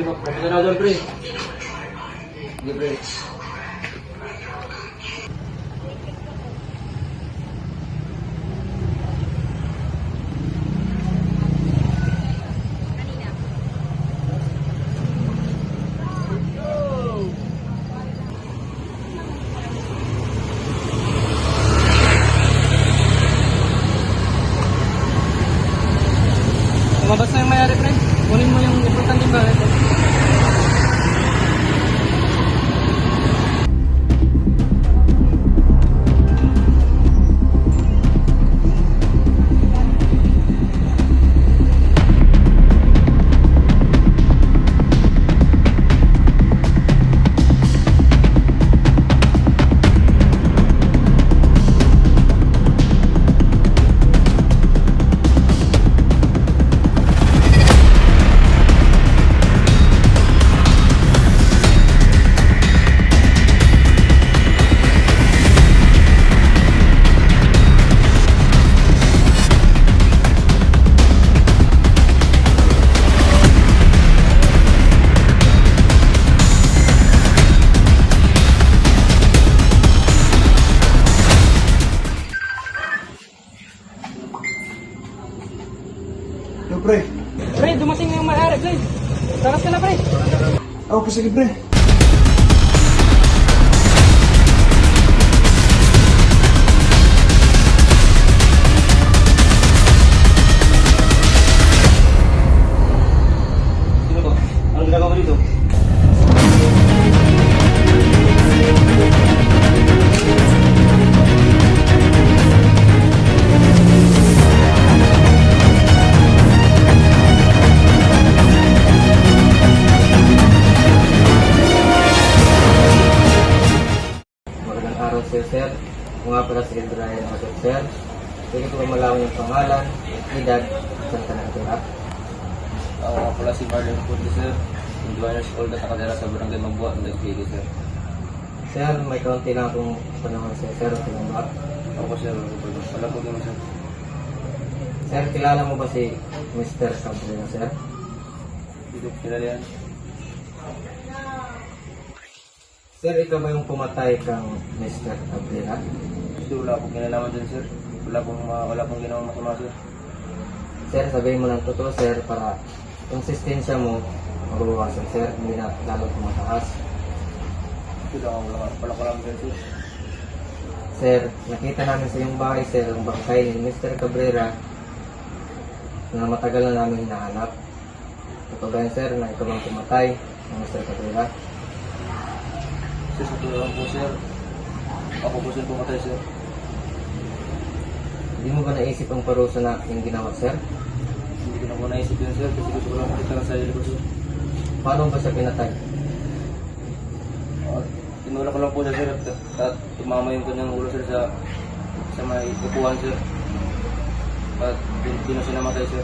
Pre, papunta na doon, pre. Sige, pre. Lumabas na yung mayari, pre. Kunin mo yung importante yung galit. Yo, pre. Pre, dumating na yung mayari, pre. Takas ka na, pre. Ako po, sige, pre. Sino to? Anong ginagawa mo dito? Magandang araw sir. Ako nga pala si Brian Otot sir. Pwede ko ba malaman yung pangalan, edad, at saan ka nakatira? Ako nga pala si Marlon Puti, sir. Indwaners School na nakatira sa Barangay Magbuhat, Nagpili, sir. Sir, may kaunti lang akong panahon sa sir. Tinanong. Ako, sir. Wala po naman, sir. Sir, kilala mo ba si Mr. Sabrina sir? Dito ko kilala yan. Sir, ikaw ba yung pumatay kang Mr. Sabrina? Kasi wala akong kinalaman dyan, sir. Wala akong ginawang masama, sir. Sir, sabihin mo ng totoo sir para konsistensya mo mababawasan sir, hindi na lalo tumataas. Wala ko lang, sir. Sir, nakita namin sa iyong bahay sir ang bangkay ni Mr. Cabrera na matagal na namin hinahanap. Totoo ba yan sir na ikaw ang pumatay ng Mr. Cabrera? Sir, sa tulungan po, sir. Ako po, sir, pumatay, sir. Hindi mo ba naisip ang parusa na yung ginawa sir? Hindi ko na po naisip yun, sir. Kasi gusto ko lang makita ng sarili ko, sir. Paano ba siya pinatay? Tinulak ko lang po siya, sir. At tumama yung kanyang ulo, sir, sa may upuan, sir. At di na siya namatay, sir.